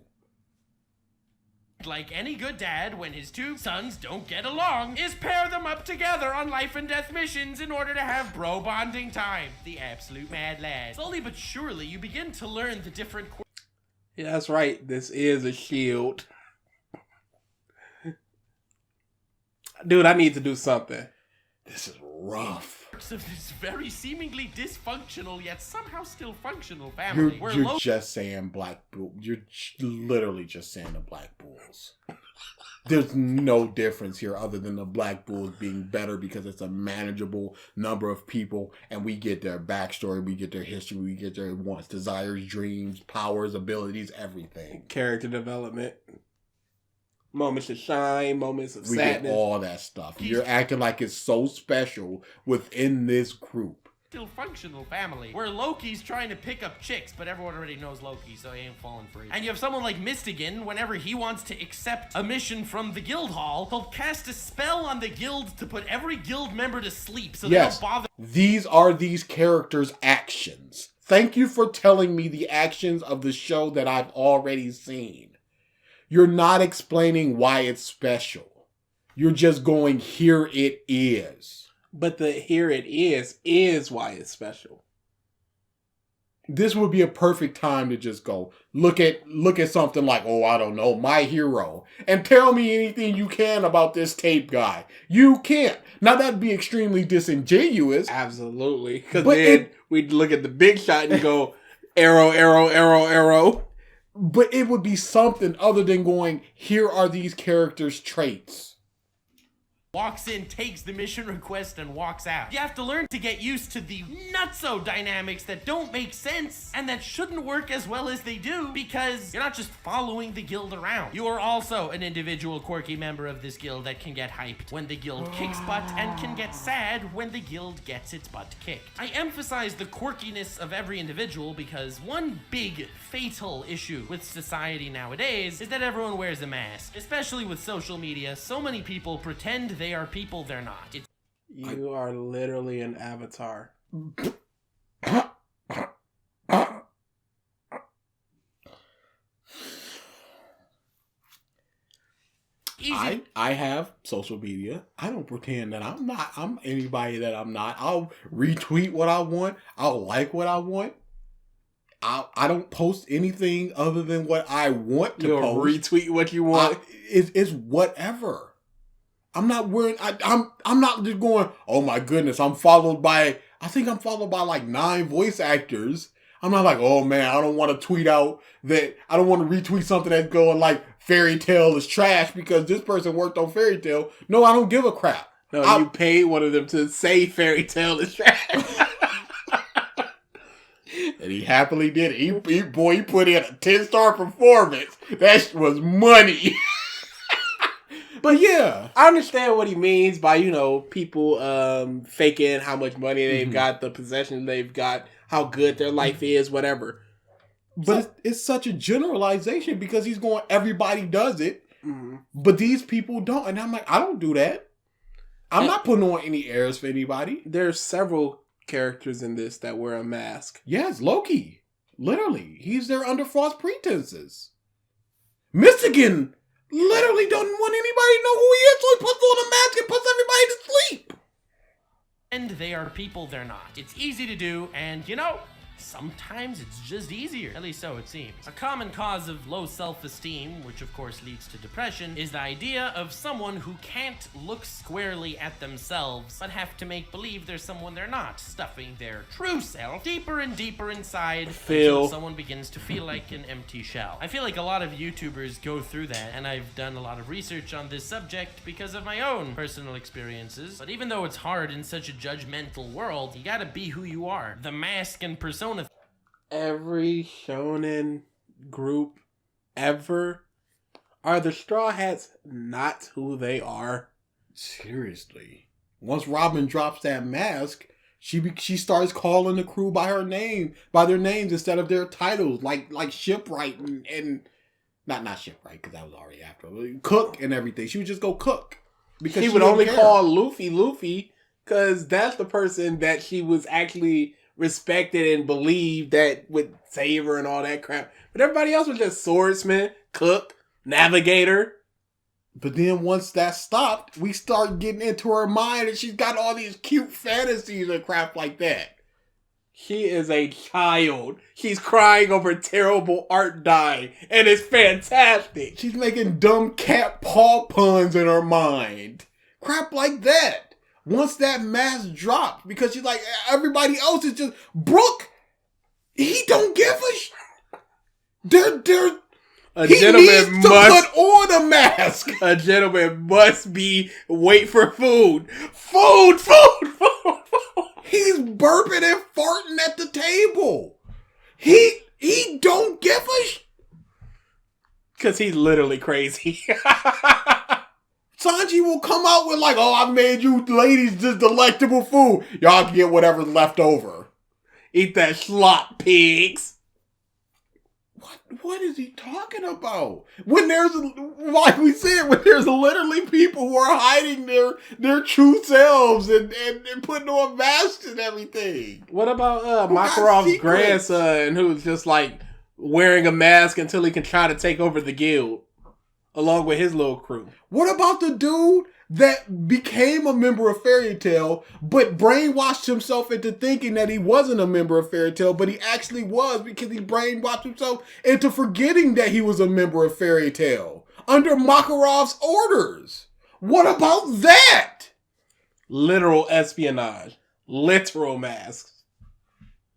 like any good dad, when his two sons don't get along, is pair them up together on life and death missions in order to have bro bonding time. The absolute mad lad. Slowly but surely, you begin to learn the different... Yeah, that's right. This is a shield. Dude, I need to do something. This is rough. Of this very seemingly dysfunctional yet somehow still functional family. You're just saying Black Bull. You're literally just saying the Black Bulls. There's no difference here other than the Black Bulls being better because it's a manageable number of people and we get their backstory, we get their history, we get their wants, desires, dreams, powers, abilities, everything. Character development. Moments of shine, moments of sadness. We get all that stuff. You're acting like it's so special within this group. Still functional family where Loki's trying to pick up chicks, but everyone already knows Loki, so he ain't falling for it. And you have someone like Mystigan, whenever he wants to accept a mission from the guild hall, he'll cast a spell on the guild to put every guild member to sleep, so they don't bother. These are these characters' actions. Thank you for telling me the actions of the show that I've already seen. You're not explaining why it's special. You're just going, here it is. But the here it is why it's special. This would be a perfect time to just go, look at something like, oh, I don't know, My Hero, and tell me anything you can about this tape guy. You can't. Now, that'd be extremely disingenuous. Absolutely. Because then we'd look at the big shot and go, arrow, arrow, arrow, arrow. But it would be something other than going, here are these characters' traits. Walks in, takes the mission request, and walks out. You have to learn to get used to the nutso dynamics that don't make sense and that shouldn't work as well as they do because you're not just following the guild around. You are also an individual quirky member of this guild that can get hyped when the guild kicks butt and can get sad when the guild gets its butt kicked. I emphasize the quirkiness of every individual because one big fatal issue with society nowadays is that everyone wears a mask. Especially with social media, so many people pretend they are people they're not. You are literally an avatar. Easy. I have social media. I don't pretend that I'm anybody that I'm not. I'll retweet what I want. I'll like what I want. I don't post anything other than what I want to post. Retweet what you want. It's whatever. I'm not worried. I'm not just going, oh my goodness, I think I'm followed by like 9 voice actors. I'm not like, oh man, I don't want to tweet out that, I don't want to retweet something that's going like Fairy Tail is trash because this person worked on Fairy Tail. No, I don't give a crap. No, you paid one of them to say Fairy Tail is trash. And he happily did it. He put in a 10-star performance. That was money. But yeah, I understand what he means by, people faking how much money they've got, the possession they've got, how good their life is, whatever. But it's such a generalization because he's going, everybody does it, but these people don't. And I'm like, I don't do that. I'm not putting on any airs for anybody. There's several characters in this that wear a mask. Yes, Loki. Literally. He's there under false pretenses. Mystigan literally doesn't want anybody to know who he is, so he puts on a mask and puts everybody to sleep. And they are people they're not. It's easy to do, and sometimes it's just easier. At least so it seems. A common cause of low self-esteem, which of course leads to depression, is the idea of someone who can't look squarely at themselves, but have to make believe there's someone they're not, stuffing their true self deeper and deeper inside until someone begins to feel like an empty shell. I feel like a lot of YouTubers go through that, and I've done a lot of research on this subject because of my own personal experiences. But even though it's hard in such a judgmental world, you gotta be who you are. The mask and persona. Every shonen group ever, are the Straw Hats not who they are? Seriously. Once Robin drops that mask, she starts calling the crew by their names instead of their titles, like Shipwright and not Shipwright because that was already after Cook and everything. She would just go Cook because she would only call Luffy because that's the person that she was actually respected and believed that would save her and all that crap. But everybody else was just swordsman, cook, navigator. But then once that stopped, we start getting into her mind and she's got all these cute fantasies and crap like that. She is a child. She's crying over terrible art dying, and it's fantastic. She's making dumb cat paw puns in her mind. Crap like that. Once that mask dropped, because she's like, everybody else is just, Brooke, he don't give a he needs to put on a mask. A gentleman must wait for food. He's burping and farting at the table. He don't give a because he's literally crazy. Sanji will come out with like, oh, I made you ladies just delectable food. Y'all can get whatever's left over. Eat that slop, pigs. What is he talking about? When there's, like we said, when there's literally people who are hiding their true selves and putting on masks and everything. What about Makarov's grandson who's just like wearing a mask until he can try to take over the guild along with his little crew? What about the dude that became a member of Fairy Tail, but brainwashed himself into thinking that he wasn't a member of Fairy Tail, but he actually was because he brainwashed himself into forgetting that he was a member of Fairy Tail under Makarov's orders? What about that? Literal espionage. Literal masks.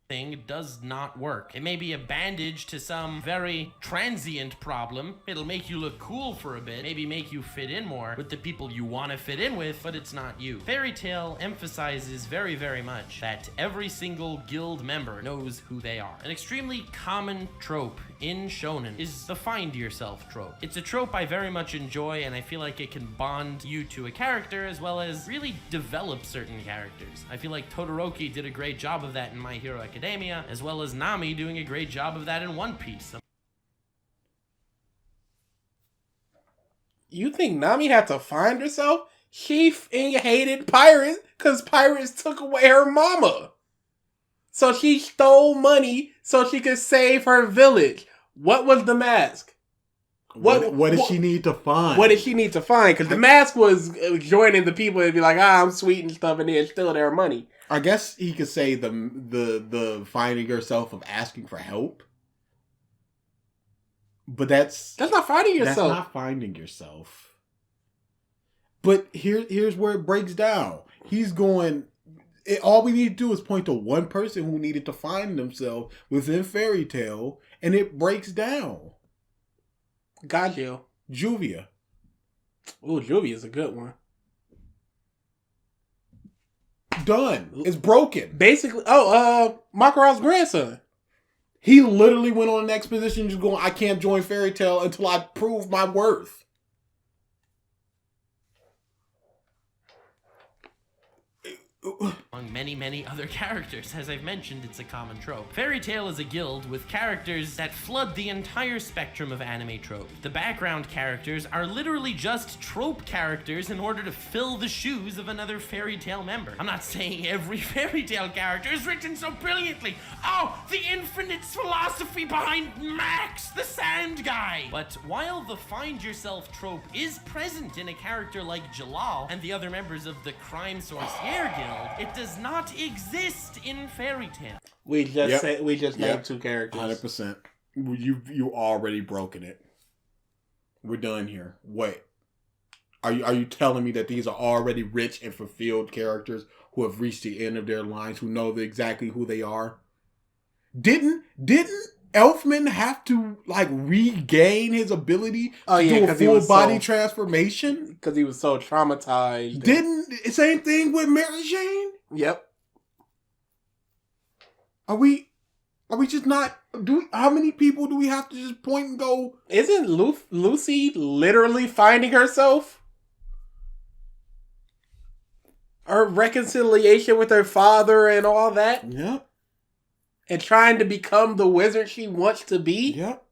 Thing does not work. It may be a bandage to some very transient problem. It'll make you look cool for a bit, maybe make you fit in more with the people you want to fit in with, but it's not you. Fairy Tail emphasizes very, very much that every single guild member knows who they are. An extremely common trope in shonen is the find yourself trope. It's a trope I very much enjoy, and I feel like it can bond you to a character as well as really develop certain characters. I feel like Todoroki did a great job of that in My Hero Academia, as well as Nami doing a great job of that in One Piece. You think Nami had to find herself? She hated pirates because pirates took away her mama. So she stole money so she could save her village. What was the mask? What did she need to find? What did she need to find? Because the mask was joining the people and be like, I'm sweet and stuff, and then steal their money. I guess he could say the finding yourself of asking for help. But that's not finding yourself. That's not finding yourself. But here's where it breaks down. He's going, all we need to do is point to one person who needed to find themselves within Fairy Tail, and it breaks down. Got you. Juvia. Oh, Juvia's a good one. Done. It's broken. Basically, Makarov's grandson. He literally went on an exposition just going, I can't join Fairy Tail until I prove my worth. Among many, many other characters. As I've mentioned, it's a common trope. Fairy Tail is a guild with characters that flood the entire spectrum of anime trope. The background characters are literally just trope characters in order to fill the shoes of another Fairy Tail member. I'm not saying every Fairy Tail character is written so brilliantly. Oh, the infinite philosophy behind Max, the sand guy. But while the find yourself trope is present in a character like Jalal and the other members of the Crime Sorcier Guild, it does not exist in Fairy Tail. We just named two characters. 100%. You already broken it. We're done here. Wait. Are you telling me that these are already rich and fulfilled characters who have reached the end of their lines, who know exactly who they are? Didn't Elfman have to regain his ability to do a full body transformation? Because he was so traumatized. Same thing with Mary Jane? Yep. Are we just not... how many people do we have to just point and go... Isn't Lucy literally finding herself? Her reconciliation with her father and all that? Yep. And trying to become the wizard she wants to be? Yep.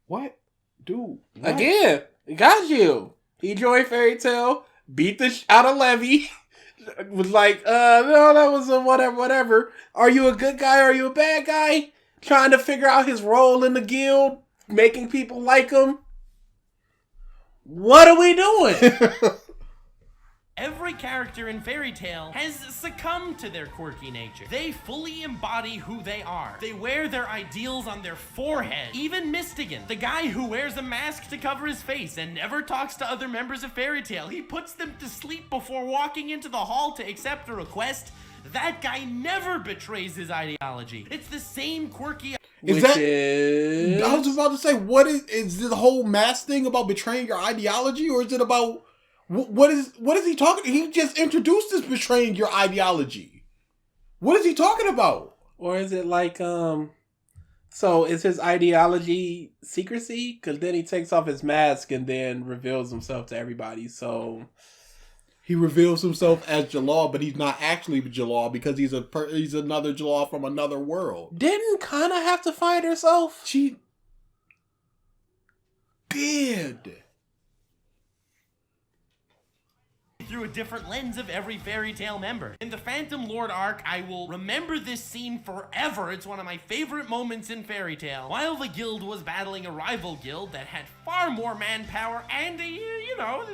What? Dude. What? Again, got you. He joined Fairy Tail, beat the out of Levy, was like, no, that was a whatever. Are you a good guy? Are you a bad guy? Trying to figure out his role in the guild, making people like him. What are we doing? Every character in Fairy Tail has succumbed to their quirky nature. They fully embody who they are. They wear their ideals on their forehead. Even Mistigan, the guy who wears a mask to cover his face and never talks to other members of Fairy Tail. He puts them to sleep before walking into the hall to accept a request. That guy never betrays his ideology. It's the same quirky... I was about to say, what is the whole mask thing about betraying your ideology, or is it about... What is he talking? He just introduced this betraying your ideology. What is he talking about? Or is it like, so is his ideology secrecy? Because then he takes off his mask and then reveals himself to everybody. So he reveals himself as Jalal, but he's not actually Jalal because he's another Jalal from another world. Didn't Kana have to find herself? She did. Through a different lens of every Fairy Tail member. In the Phantom Lord arc, I will remember this scene forever. It's one of my favorite moments in Fairy Tail. While the guild was battling a rival guild that had far more manpower and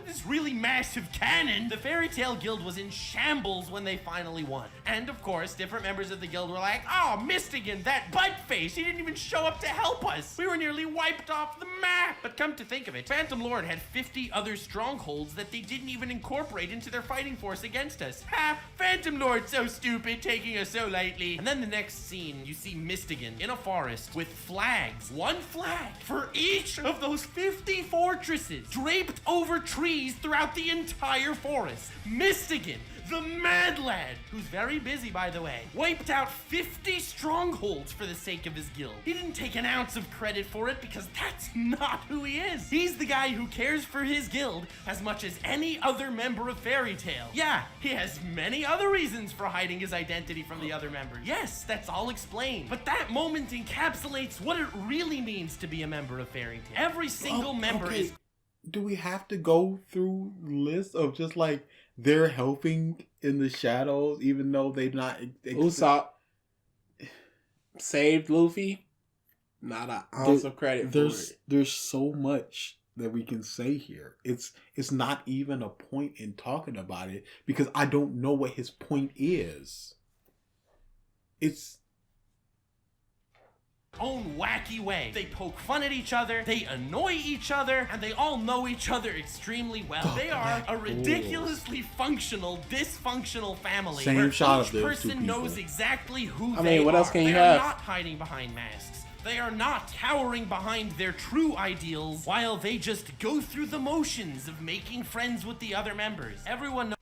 this really massive cannon, the Fairy Tail guild was in shambles when they finally won. And of course, different members of the guild were like, "Oh, Mistigan, that butt-face, he didn't even show up to help us. We were nearly wiped off the map." But come to think of it, Phantom Lord had 50 other strongholds that they didn't even incorporate into their fighting force against us. Ha! Phantom Lord, so stupid, taking us so lightly. And then the next scene, you see Mistigan in a forest with flags. One flag for each of those 50 fortresses draped over trees throughout the entire forest. Mistigan, the mad lad, who's very busy, by the way, wiped out 50 strongholds for the sake of his guild. He didn't take an ounce of credit for it because that's not who he is. He's the guy who cares for his guild as much as any other member of Fairy Tail. Yeah, he has many other reasons for hiding his identity from the other members. Yes, that's all explained. But that moment encapsulates what it really means to be a member of Fairy Tail. Every single member is... Do we have to go through lists of just like they're helping in the shadows, even though they're not... Usopp saved Luffy. Not an ounce of credit for it. There's so much that we can say here. It's not even a point in talking about it because I don't know what his point is. It's... own wacky way. They poke fun at each other, they annoy each other, and they all know each other extremely well. They are a ridiculously functional, dysfunctional family. Same where shot each of those person two people. knows exactly who I they mean, what are. else can you they have? are not hiding behind masks. They are not cowering behind their true ideals while they just go through the motions of making friends with the other members. Everyone knows.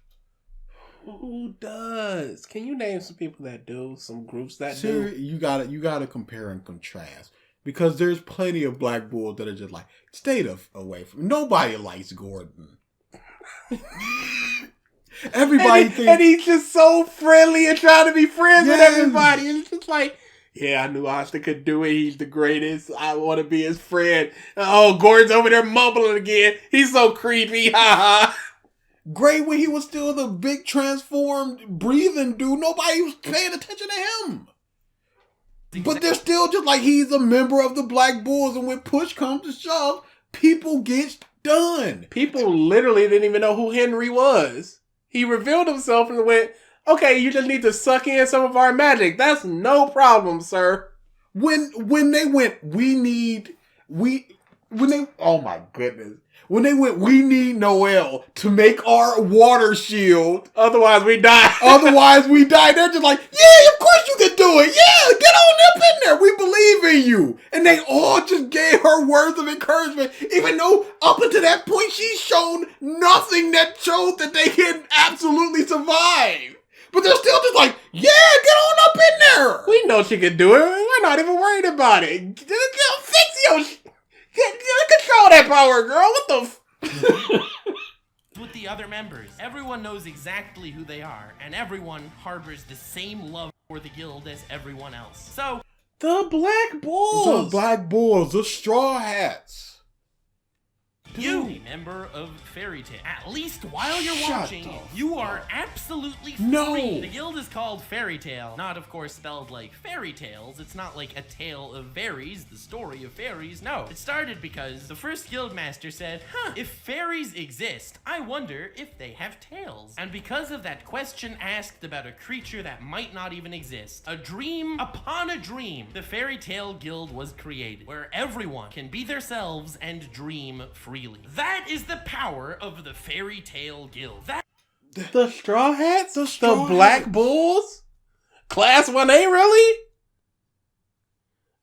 Who does? Can you name some people that do? Some groups that do? do? You gotta compare and contrast. Because there's plenty of Black Bulls that are just like, stay away from... Nobody likes Gordon. Everybody thinks... And he's just so friendly and trying to be friends with everybody. And it's just like, yeah, I knew Asta could do it. He's the greatest. I want to be his friend. Oh, Gordon's over there mumbling again. He's so creepy. Ha ha. Great when he was still the big transformed breathing dude. Nobody was paying attention to him. But they're still just like, he's a member of the Black Bulls, and when push comes to shove, people get done. People literally didn't even know who Henry was. He revealed himself and went, okay, you just need to suck in some of our magic. That's no problem, sir. When they went, oh my goodness. When they went, we need Noel to make our water shield. Otherwise we die. They're just like, yeah, of course you can do it. Yeah, get on up in there. We believe in you. And they all just gave her words of encouragement, even though up until that point, she's shown nothing that showed that they can absolutely survive. But they're still just like, yeah, get on up in there. We know she can do it. We're not even worried about it. Fix your control that power, girl. What the with the other members. Everyone knows exactly who they are, and everyone harbors the same love for the guild as everyone else. So, the Black Bulls. The Black Bulls, the Straw Hats. You, a member of Fairy Tail. At least while you're watching, you are absolutely free. No. The guild is called Fairy Tail. Not, of course, spelled like fairy tales. It's not like a tale of fairies, the story of fairies. No. It started because the first guild master said, if fairies exist, I wonder if they have tails. And because of that question asked about a creature that might not even exist, a dream upon a dream, the Fairy Tail Guild was created, where everyone can be themselves and dream freely. That is the power of the Fairy Tail Guild. The Straw Hats? The Black Bulls? Class 1A, really?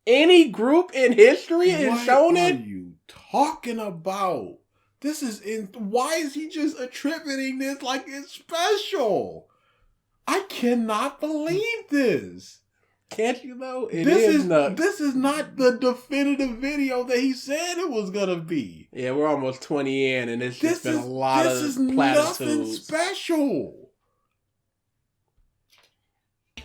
Any group in history is shown What it? are you talking about? Why is he just attributing this like it's special? I cannot believe this. Can't you though? This is not the definitive video that he said it was gonna be. Yeah, we're almost 20 in, and it's just been a lot of platitudes. Nothing special.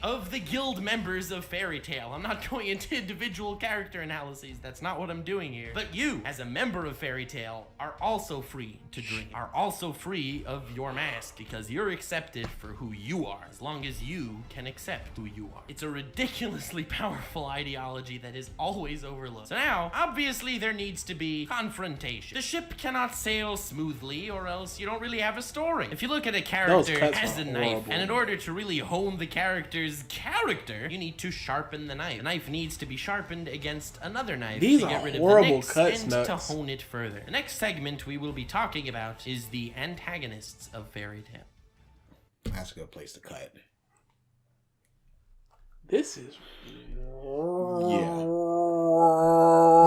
Of the guild members of Fairy Tail. I'm not going into individual character analyses. That's not what I'm doing here. But you, as a member of Fairy Tail, are also free to dream. Are also free of your mask because you're accepted for who you are, as long as you can accept who you are. It's a ridiculously powerful ideology that is always overlooked. So now, obviously, there needs to be confrontation. The ship cannot sail smoothly, or else you don't really have a story. If you look at a character as a knife, and in order to really hone the character's character, you need to sharpen the knife. The knife needs to be sharpened against another knife to get rid of the nicks and to hone it further. The next segment we will be talking about is the antagonists of Fairy Tail. That's a good place to cut. This is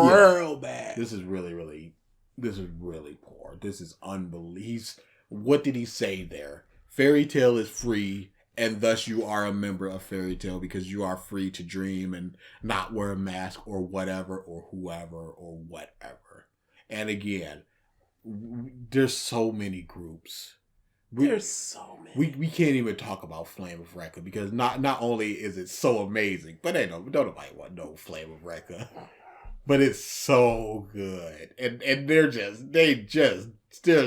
real bad. This is really poor. This is unbelievable. What did he say there? Fairy Tail is free, and thus you are a member of Fairy Tail because you are free to dream and not wear a mask or whatever or whoever or whatever. And again, there's so many groups. There's so many. We can't even talk about Flame of Recca because not only is it so amazing, but don't nobody want no Flame of Recca. But it's so good. And there's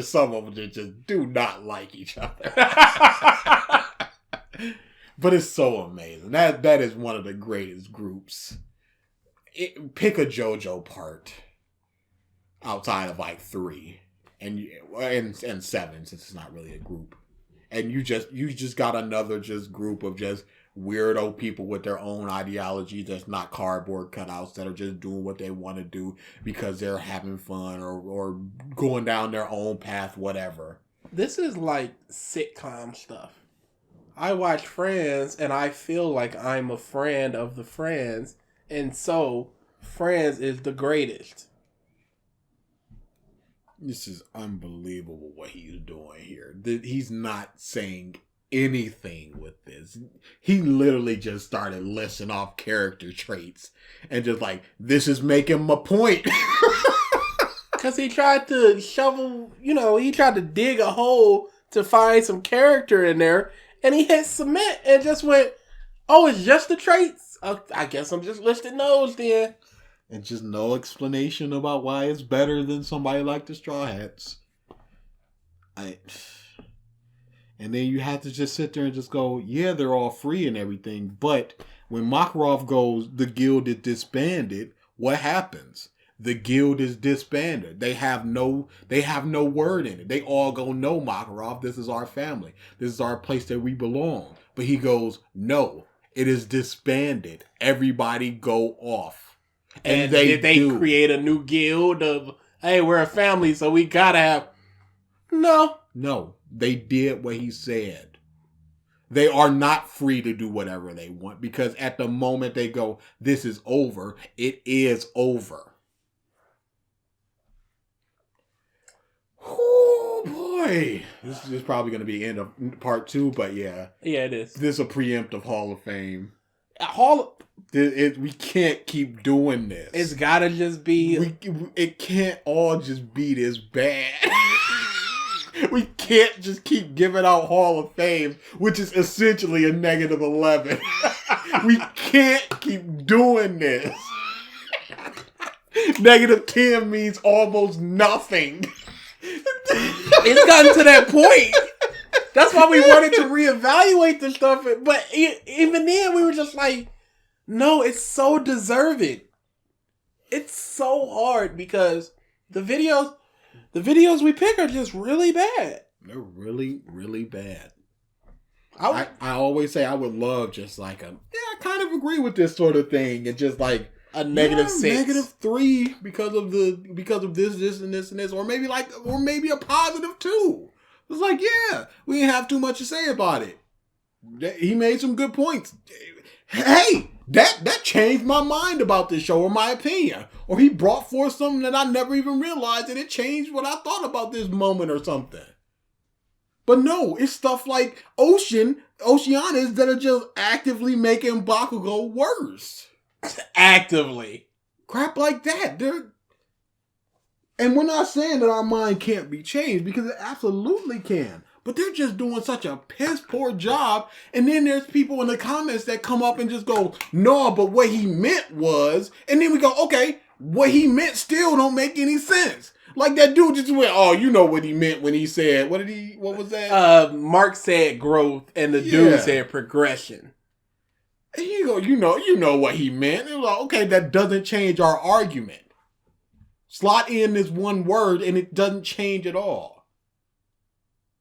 some of them that just do not like each other. But it's so amazing. That is one of the greatest groups. Pick a JoJo part outside of like 3 and 7 since it's not really a group, and you just got another just group of just weirdo people with their own ideology that's not cardboard cutouts that are just doing what they want to do because they're having fun or going down their own path, whatever. This is like sitcom stuff. I watch Friends, and I feel like I'm a friend of the Friends, and so Friends is the greatest. This is unbelievable what he's doing here. He's not saying anything with this. He literally just started listing off character traits and just like, this is making my point. Because he tried to he tried to dig a hole to find some character in there. And he hit submit and just went, oh, it's just the traits? I guess I'm just listing those then. And just no explanation about why it's better than somebody like the Straw Hats. And then you have to just sit there and just go, yeah, they're all free and everything. But when Makarov goes, the guild is disbanded, what happens? The guild is disbanded. They have no word in it. They all go, no, Makarov, this is our family. This is our place that we belong. But he goes, no, it is disbanded. Everybody go off. And did they create a new guild of, hey, we're a family, so we gotta have... No, they did what he said. They are not free to do whatever they want because at the moment they go, this is over, it is over. Oh boy, this is probably going to be the end of part 2, but yeah, it is. This is a preemptive Hall of Fame. We can't keep doing this. It's got to just be. It can't all just be this bad. We can't just keep giving out Hall of Fame, which is essentially a -11. We can't keep doing this. -10 means almost nothing. it's gotten to that point. That's why we wanted to reevaluate the stuff. But even then, we were just like, no, it's so deserving. It's so hard because the videos we pick are just really bad. They're really, really bad. I always say I would love just like I kind of agree with this sort of thing, and just like a -6, -3 because of this and this and this, or maybe a +2. It's like, yeah, we didn't have too much to say about it. He made some good points. Hey, that changed my mind about this show, or my opinion. Or he brought forth something that I never even realized, and it changed what I thought about this moment or something. But no, it's stuff like Oceanus that are just actively making Bakugo worse. Actively. Crap like that. And we're not saying that our mind can't be changed, because it absolutely can. But they're just doing such a piss poor job. And then there's people in the comments that come up and just go, no, but what he meant was, and then we go, okay, what he meant still don't make any sense. Like that dude just went, oh, you know what he meant when he said, what was that? Mark said growth and the dude said progression. And you go, you know what he meant. It was like, okay, that doesn't change our argument. Slot in this one word and it doesn't change at all.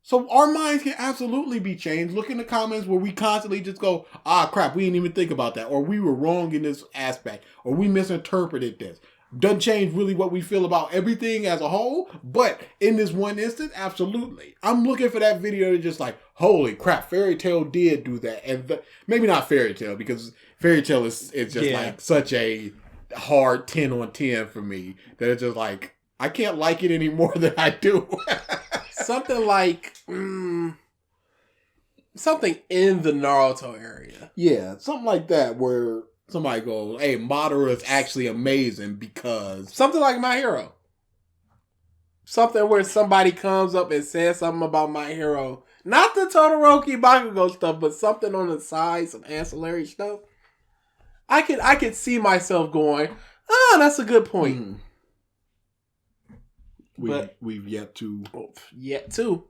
So our minds can absolutely be changed. Look in the comments where we constantly just go, crap, we didn't even think about that. Or we were wrong in this aspect. Or we misinterpreted this. Doesn't change really what we feel about everything as a whole, but in this one instance, absolutely. I'm looking for that video to just like, holy crap, Fairy Tail did do that. And maybe not Fairy Tail, because Fairy Tail is just like such a hard 10 on 10 for me that it's just like, I can't like it any more than I do. Something like, something in the Naruto area. Yeah, something like that where somebody goes, hey, Madara is actually amazing because... Something like My Hero. Something where somebody comes up and says something about My Hero. Not the Todoroki Bakugo stuff, but something on the side, some ancillary stuff. I could see myself going, that's a good point. We've yet to... Yet to.